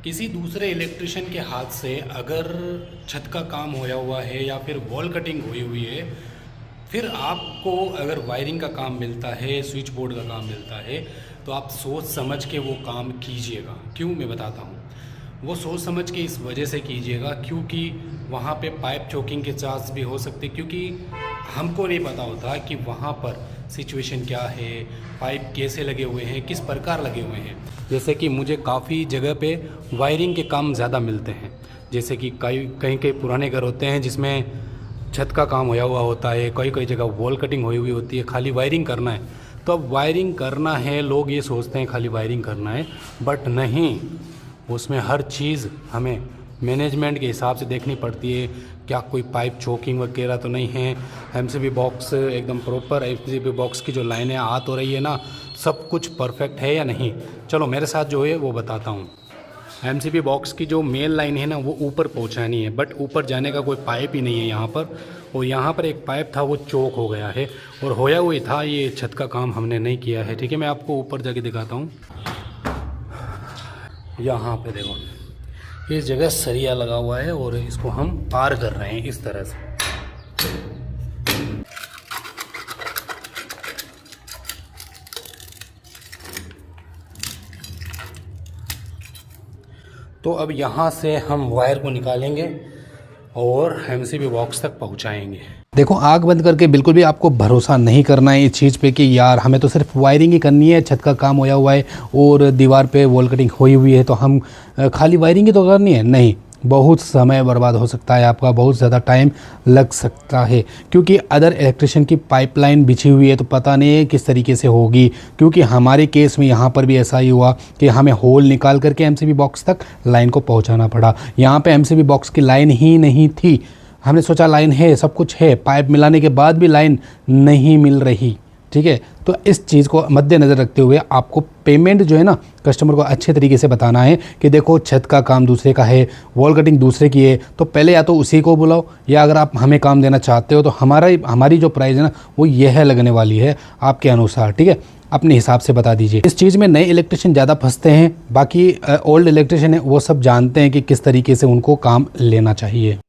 किसी दूसरे इलेक्ट्रिशियन के हाथ से अगर छत का काम होया हुआ है या फिर वॉल कटिंग हुई हुई है, फिर आपको अगर वायरिंग का काम मिलता है, स्विच बोर्ड का काम मिलता है, तो आप सोच समझ के वो काम कीजिएगा। क्यों, मैं बताता हूँ। वो सोच समझ के इस वजह से कीजिएगा क्योंकि वहाँ पे पाइप चोकिंग के चांस भी हो सकते, क्योंकि हमको नहीं पता होता कि वहाँ पर सिचुएशन क्या है, पाइप कैसे लगे हुए हैं, किस प्रकार लगे हुए हैं। जैसे कि मुझे काफ़ी जगह पे वायरिंग के काम ज़्यादा मिलते हैं, जैसे कि कई कहीं पुराने घर होते हैं जिसमें छत का काम होया हुआ होता है, कई जगह वॉल कटिंग हुई हुई होती है, खाली वायरिंग करना है। तो अब वायरिंग करना है, लोग ये सोचते हैं खाली वायरिंग करना है, बट नहीं, उसमें हर चीज़ हमें मैनेजमेंट के हिसाब से देखनी पड़ती है। क्या कोई पाइप चोकिंग वगैरह तो नहीं है, एमसीबी बॉक्स एकदम प्रॉपर, एमसीबी बॉक्स की जो लाइनें आ तो रही है ना, सब कुछ परफेक्ट है या नहीं। चलो मेरे साथ जो है वो बताता हूँ। एमसीबी बॉक्स की जो मेन लाइन है ना, वो ऊपर पहुँचानी है, बट ऊपर जाने का कोई पाइप ही नहीं है यहाँ पर। और यहाँ पर एक पाइप था, वो चोक हो गया है और होया हुआ था। ये छत का काम हमने नहीं किया है, ठीक है। मैं आपको ऊपर जाके दिखाता हूँ। यहाँ पे देखो, इस जगह सरिया लगा हुआ है और इसको हम पार कर रहे हैं इस तरह से। तो अब यहाँ से हम वायर को निकालेंगे और एमसीबी बॉक्स तक पहुँचाएंगे। देखो, आग बंद करके बिल्कुल भी आपको भरोसा नहीं करना है इस चीज़ पे कि यार हमें तो सिर्फ वायरिंग ही करनी है, छत का काम होया हुआ है और दीवार पे वॉल कटिंग हुई हुई है तो हम खाली वायरिंग ही तो करनी है। नहीं, बहुत समय बर्बाद हो सकता है आपका, बहुत ज़्यादा टाइम लग सकता है, क्योंकि अदर इलेक्ट्रिशियन की पाइपलाइन बिछी हुई है तो पता नहीं है किस तरीके से होगी। क्योंकि हमारे केस में यहाँ पर भी ऐसा ही हुआ कि हमें होल निकाल करके एमसीबी बॉक्स तक लाइन को पहुँचाना पड़ा। यहाँ पर एमसीबी बॉक्स की लाइन ही नहीं थी। हमने सोचा लाइन है, सब कुछ है, पाइप मिलाने के बाद भी लाइन नहीं मिल रही, ठीक है। तो इस चीज़ को मद्देनज़र रखते हुए आपको पेमेंट जो है ना, कस्टमर को अच्छे तरीके से बताना है कि देखो छत का काम दूसरे का है, वॉल कटिंग दूसरे की है, तो पहले या तो उसी को बुलाओ, या अगर आप हमें काम देना चाहते हो तो हमारी जो प्राइस है ना, वो यह लगने वाली है आपके अनुसार, ठीक है। अपने हिसाब से बता दीजिए। इस चीज़ में नए इलेक्ट्रिशियन ज़्यादा फंसते हैं, बाकी ओल्ड इलेक्ट्रिशियन है वो सब जानते हैं कि किस तरीके से उनको काम लेना चाहिए।